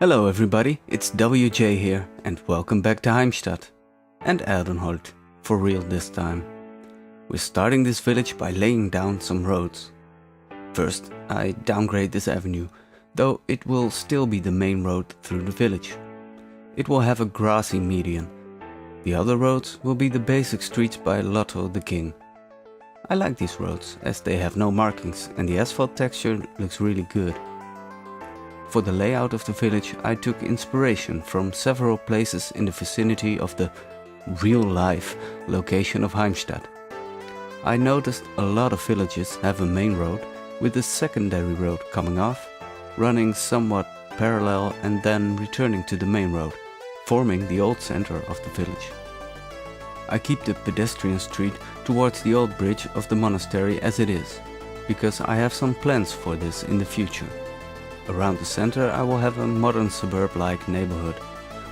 Hello everybody, it's WJ here and welcome back to Heimstadt and Aerdenholt, for real this time. We're starting this village by laying down some roads. First, I downgrade this avenue, though it will still be the main road through the village. It will have a grassy median. The other roads will be the basic streets by Lotto the King. I like these roads as they have no markings and the asphalt texture looks really good. For the layout of the village, I took inspiration from several places in the vicinity of the real-life location of Heimstadt. I noticed a lot of villages have a main road with a secondary road coming off, running somewhat parallel and then returning to the main road, forming the old center of the village. I keep the pedestrian street towards the old bridge of the monastery as it is, because I have some plans for this in the future. Around the center I will have a modern suburb-like neighborhood,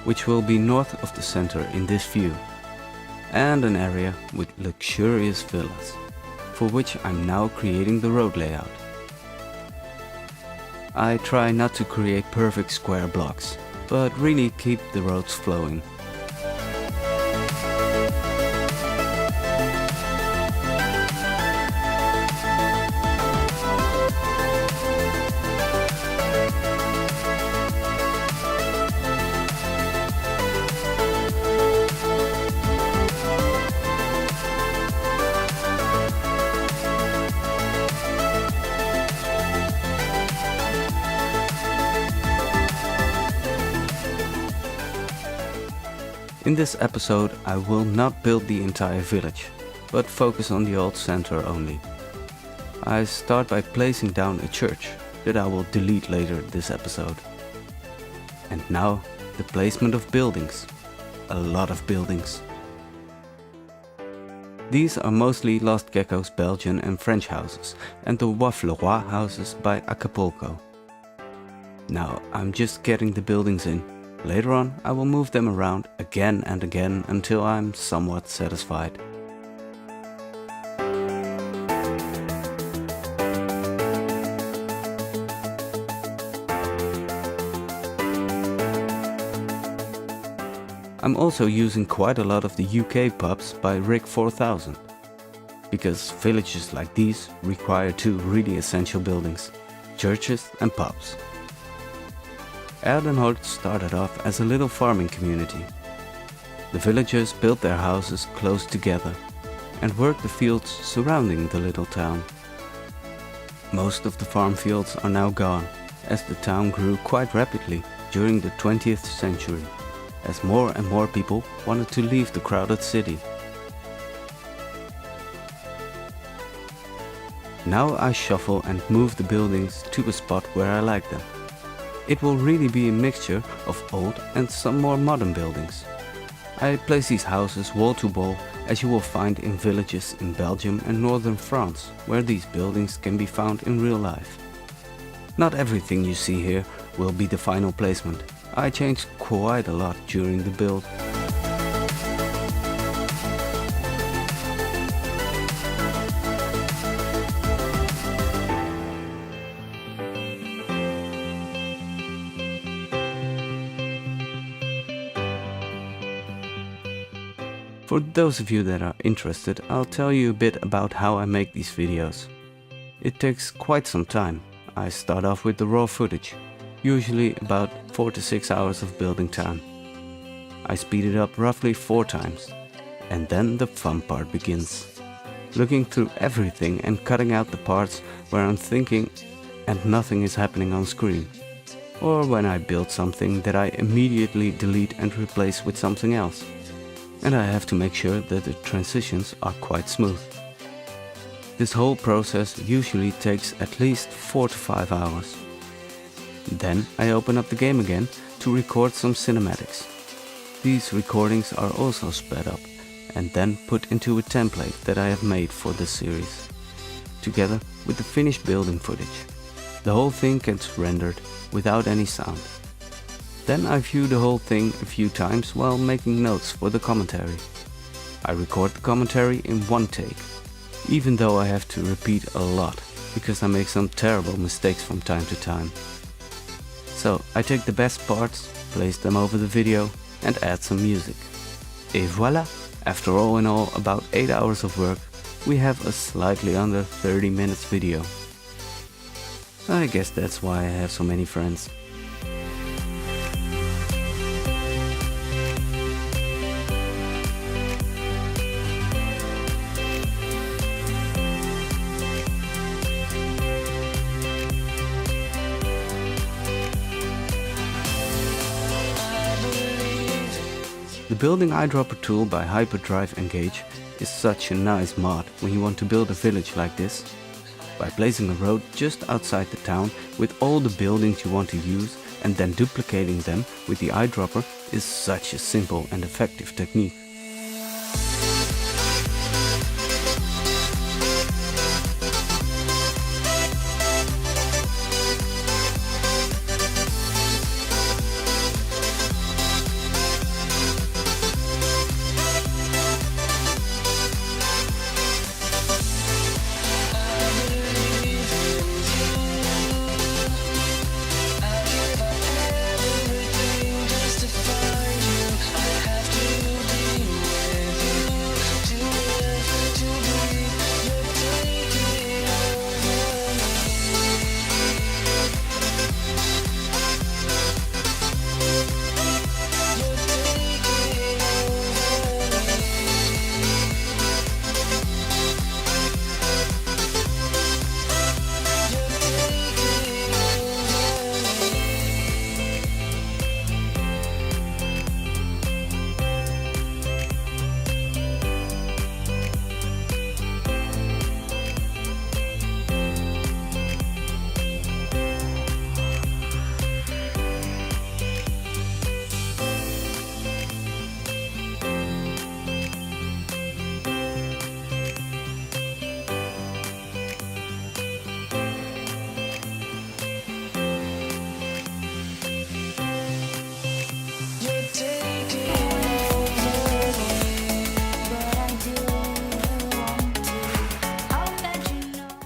which will be north of the center in this view, and an area with luxurious villas, for which I'm now creating the road layout. I try not to create perfect square blocks, but really keep the roads flowing. In this episode I will not build the entire village, but focus on the old center only. I start by placing down a church that I will delete later this episode. And now the placement of buildings. A lot of buildings. These are mostly Lost Gecko's Belgian and French houses and the Wafleroy houses by Acapulco. Now I'm just getting the buildings in. Later on, I will move them around again and again until I'm somewhat satisfied. I'm also using quite a lot of the UK pubs by Rick 4000, because villages like these require two really essential buildings, churches and pubs. Aerdenholt started off as a little farming community. The villagers built their houses close together and worked the fields surrounding the little town. Most of the farm fields are now gone, as the town grew quite rapidly during the 20th century, as more and more people wanted to leave the crowded city. Now I shuffle and move the buildings to a spot where I like them. It will really be a mixture of old and some more modern buildings. I place these houses wall to wall, as you will find in villages in Belgium and northern France, where these buildings can be found in real life. Not everything you see here will be the final placement. I changed quite a lot during the build. For those of you that are interested, I'll tell you a bit about how I make these videos. It takes quite some time. I start off with the raw footage, usually about 4 to 6 hours of building time. I speed it up roughly 4 times, and then the fun part begins. Looking through everything and cutting out the parts where I'm thinking and nothing is happening on screen. Or when I build something that I immediately delete and replace with something else. And I have to make sure that the transitions are quite smooth. This whole process usually takes at least 4 to 5 hours. Then I open up the game again to record some cinematics. These recordings are also sped up and then put into a template that I have made for this series, together with the finished building footage. The whole thing gets rendered without any sound. Then I view the whole thing a few times while making notes for the commentary. I record the commentary in one take, even though I have to repeat a lot, because I make some terrible mistakes from time to time. So I take the best parts, place them over the video and add some music. Et voila! After all in all about 8 hours of work, we have a slightly under 30 minutes video. I guess that's why I have so many friends. The building eyedropper tool by Hyperdrive Engage is such a nice mod when you want to build a village like this. By placing a road just outside the town with all the buildings you want to use and then duplicating them with the eyedropper is such a simple and effective technique.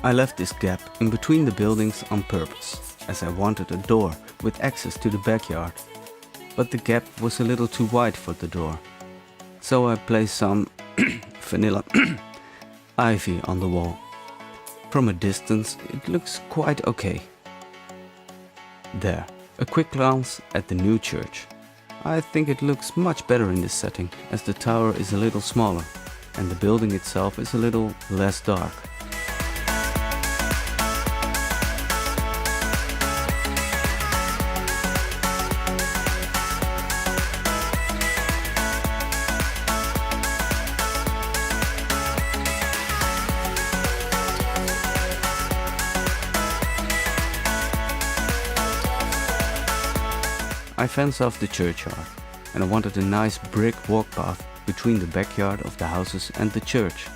I left this gap in between the buildings on purpose, as I wanted a door with access to the backyard. But the gap was a little too wide for the door. So I placed some vanilla ivy on the wall. From a distance it looks quite okay. There, a quick glance at the new church. I think it looks much better in this setting, as the tower is a little smaller and the building itself is a little less dark. I fenced off the churchyard, and I wanted a nice brick walk path between the backyard of the houses and the church.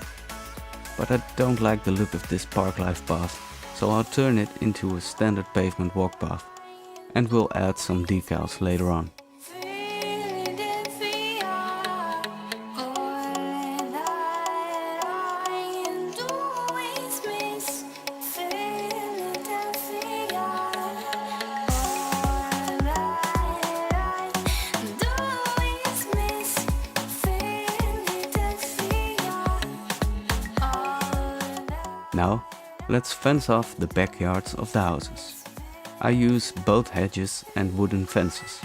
But I don't like the look of this park life path, so I'll turn it into a standard pavement walk path, and we'll add some decals later on. Now, let's fence off the backyards of the houses. I use both hedges and wooden fences.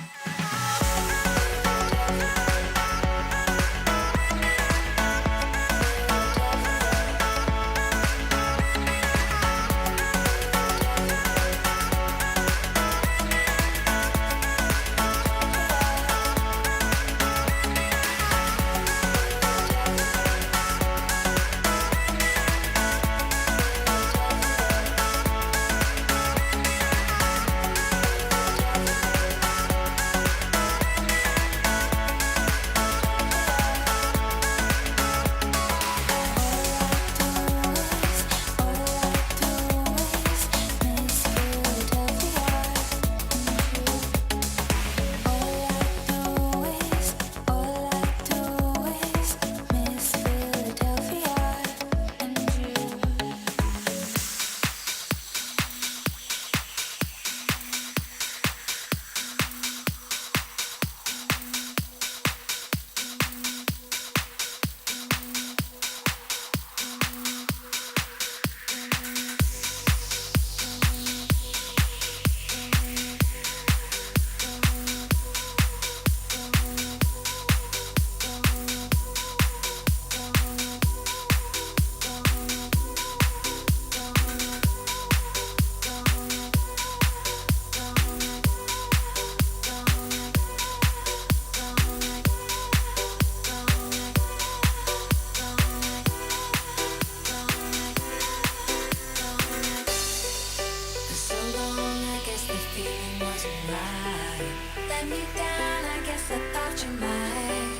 let me down, I guess I thought you might.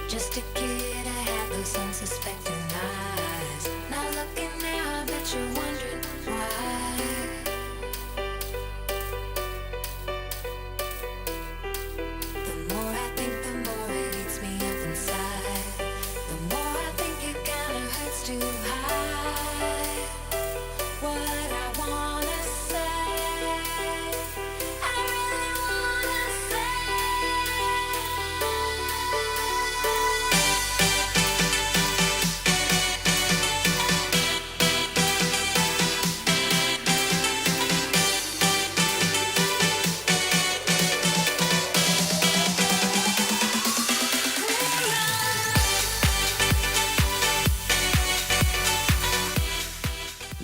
Just a kid, I had those unsuspecting eyes. Now looking now, I bet you're wondering why. The more I think, the more it eats me up inside. The more I think it kinda hurts to hide what I wanna say. I really wanna say.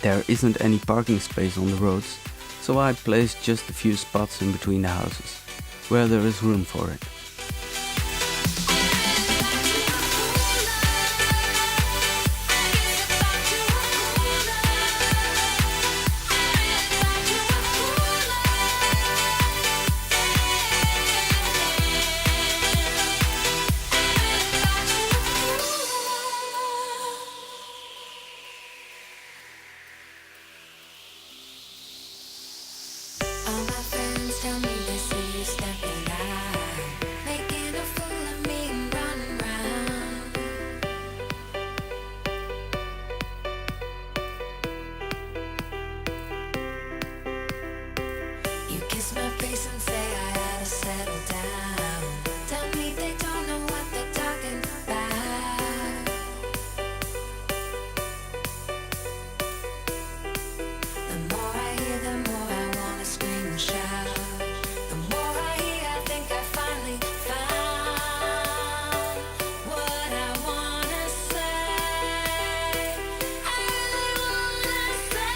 There isn't any parking space on the roads, so I placed just a few spots in between the houses, where there is room for it. All my friends tell me they see you stepping out, making a fool of me and running round. You kiss my face and say I ought to settle down. Tell me they don't know what they're talking about. The more I hear, the more I wanna scream and shout. The more I hear, I think I finally found what I wanna say. I really wanna say.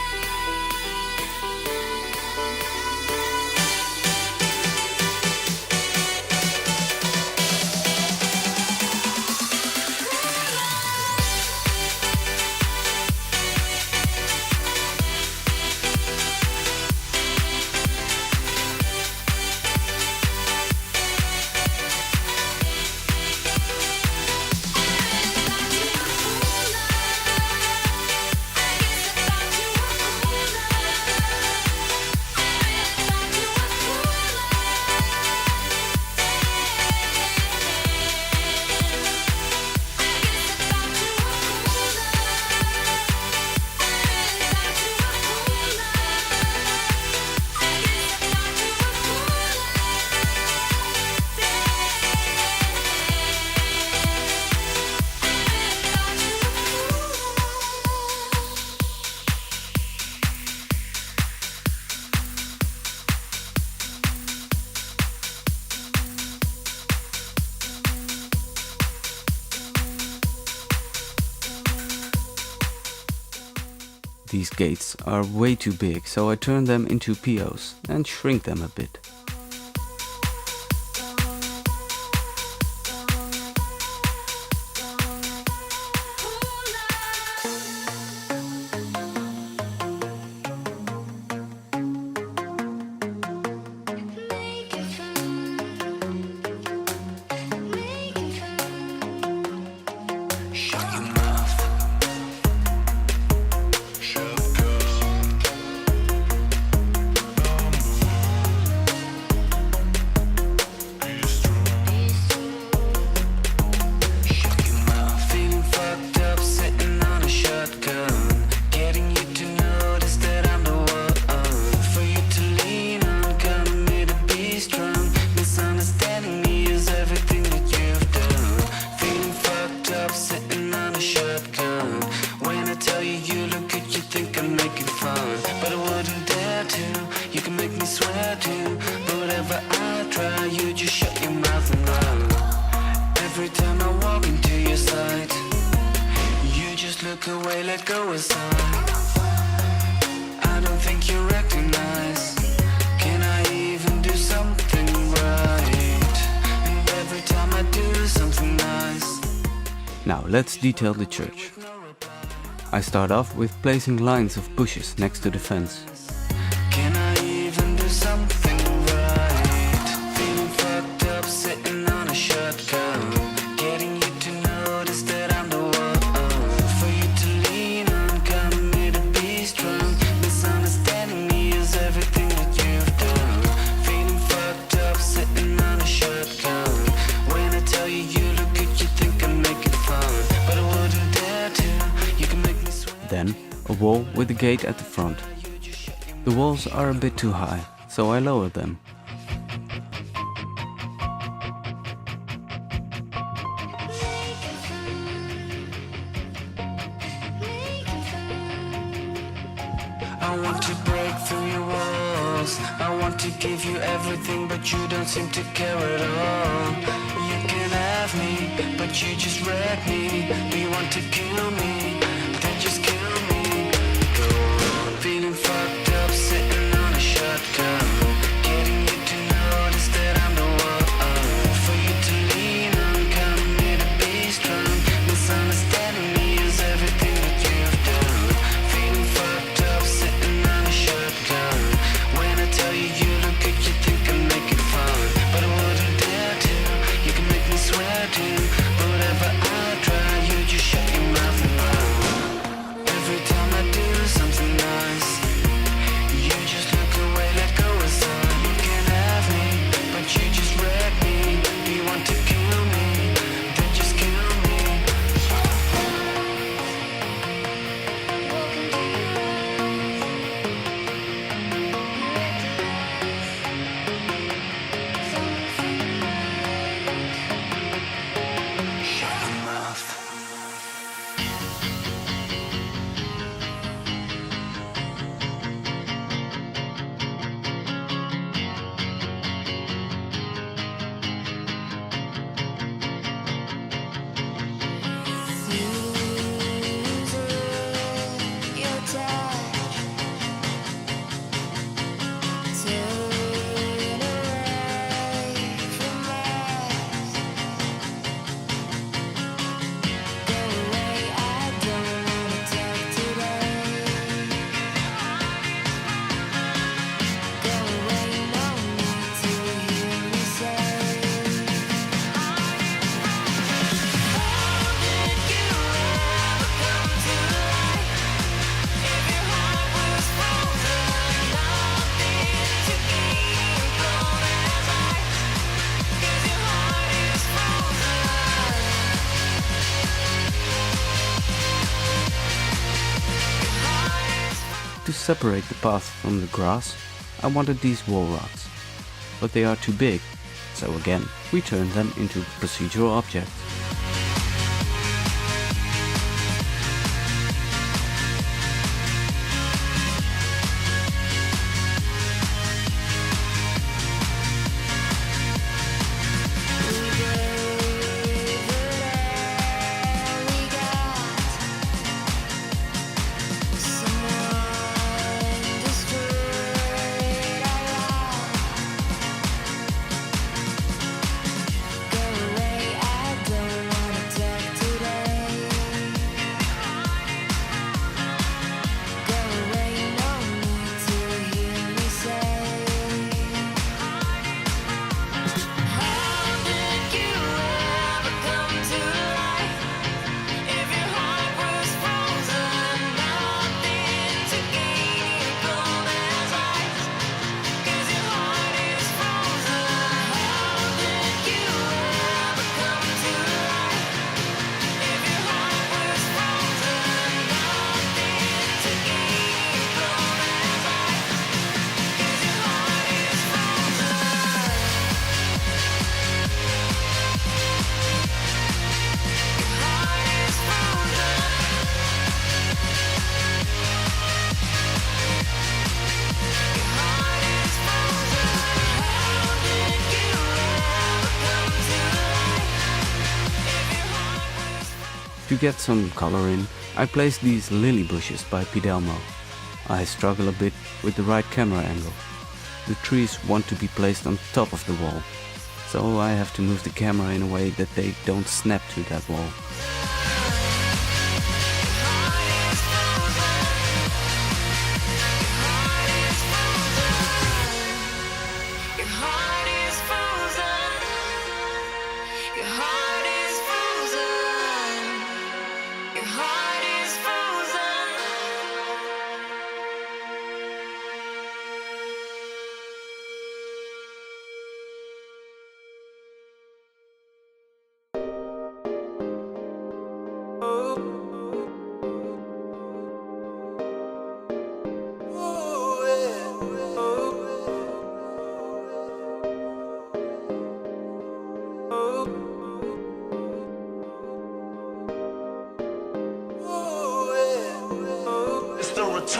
These gates are way too big, so I turn them into POs and shrink them a bit. look away, let go aside. I don't think you recognize. Can I even do something right? And every time I do something nice. Now let's detail the church. I start off with placing lines of bushes next to the fence. Can I even do something right? Feeling fucked up, sitting on a shotgun. Getting you to notice that I'm the one for you to lean on. Coming me to be strong. Misunderstanding me is everything that you've done. Feeling fucked up, sitting on a shotgun. When I tell you you look good, you think I'm making fun, but I wouldn't dare to. You can make me sweat. Then a wall with a gate at the front. The walls are a bit too high, so I lower them. I want to break through your walls. I want to give you everything, but you don't seem to care at all. You can have me, but you just wreck me. Do you want to kill me? Then just kill me. Go on. Feeling fucked up, sitting on a shotgun. Getting you to notice that I'm the one for you to lean on. Coming here to be strong. Misunderstanding me is everything that you've done. Feeling fucked up, sitting on a shotgun. When I tell you you look good, you think I'm making fun, but I wouldn't dare to. You can make me swear to, but whatever I try, you just shut your mouth and run. Every time I do something nice, you just look away, let go of sun. You can have me, but you just wreck me. Do you want to kill me? Then just kill me. Shut your mouth. Your touch, turn away from us. Go away, I don't wanna talk today. Go away, no need to hear me say. How did you ever come to life? If your heart was frozen, nothing to gain, cold as ice. 'Cause your heart is frozen. To separate the path from the grass, I wanted these wall rods, but they are too big, so again we turned them into procedural objects. To get some color in, I place these lily bushes by Pidelmo. I struggle a bit with the right camera angle. The trees want to be placed on top of the wall, so I have to move the camera in a way that they don't snap to that wall. Heart is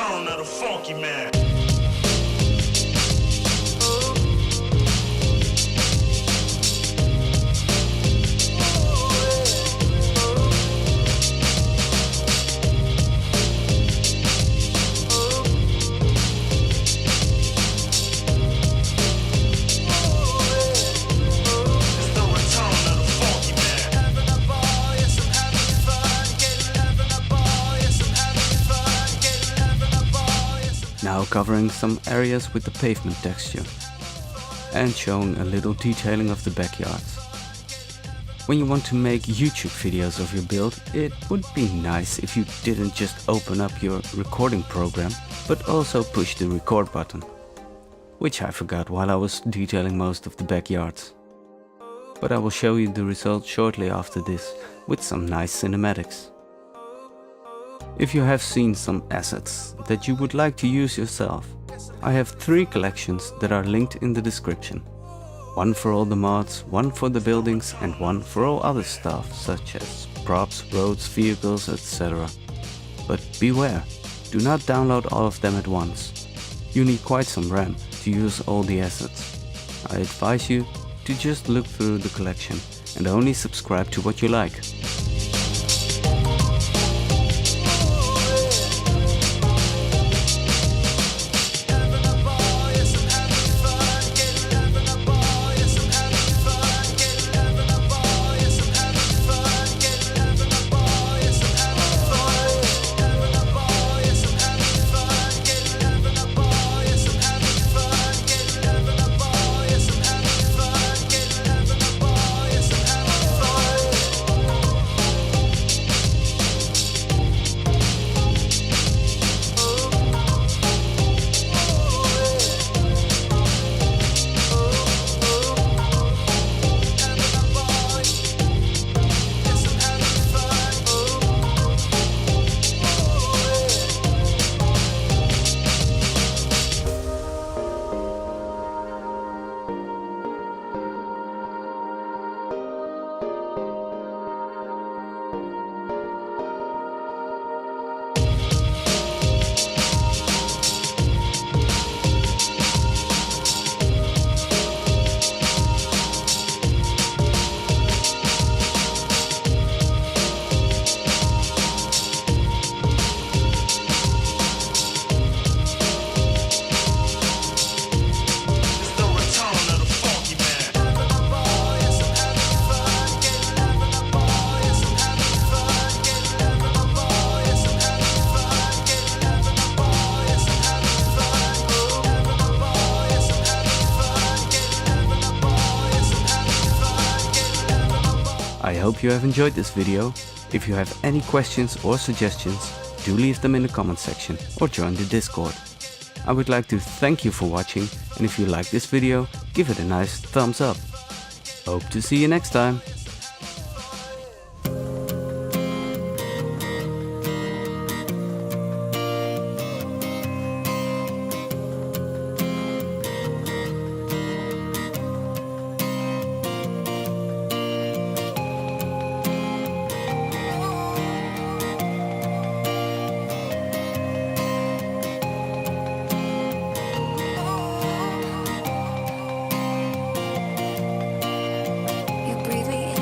return of the funky man. Now covering some areas with the pavement texture and showing a little detailing of the backyards. When you want to make YouTube videos of your build, it would be nice if you didn't just open up your recording program, but also push the record button, which I forgot while I was detailing most of the backyards. But I will show you the result shortly after this with some nice cinematics. If you have seen some assets that you would like to use yourself, I have 3 collections that are linked in the description. One for all the mods, one for the buildings and one for all other stuff such as props, roads, vehicles, etc. But beware, do not download all of them at once. You need quite some RAM to use all the assets. I advise you to just look through the collection and only subscribe to what you like. I hope you have enjoyed this video. If you have any questions or suggestions, do leave them in the comment section or join the Discord. I would like to thank you for watching, and if you like this video, give it a nice thumbs up. Hope to see you next time. You breathe me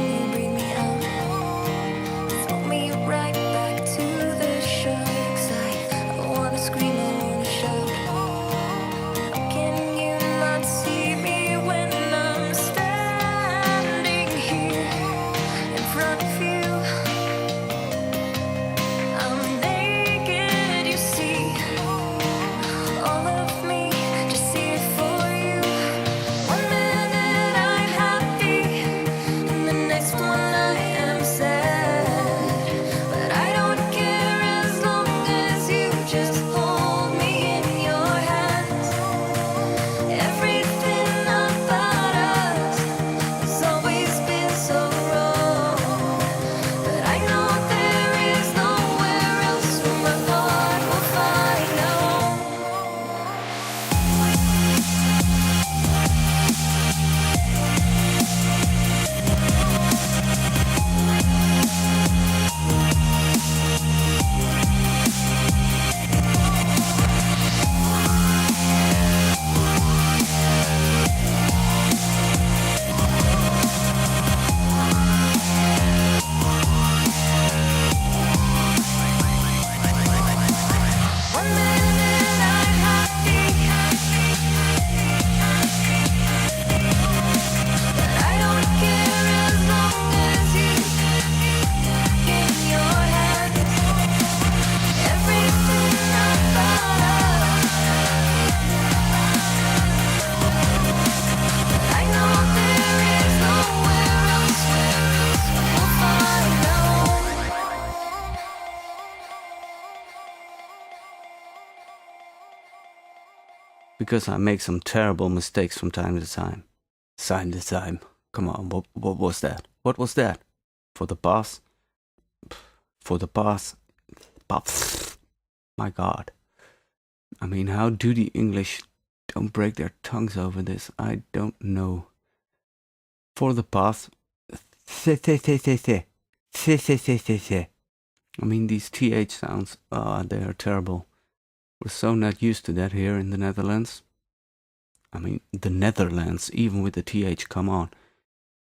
because I make some terrible mistakes from time to time. Come on, what was that? What was that? For the boss? For the boss? My God. I mean, how do the English don't break their tongues over this? I don't know. For the boss? I mean, these TH sounds, they are terrible. We're so not used to that here in the Netherlands. I mean, the Netherlands, even with the TH, come on.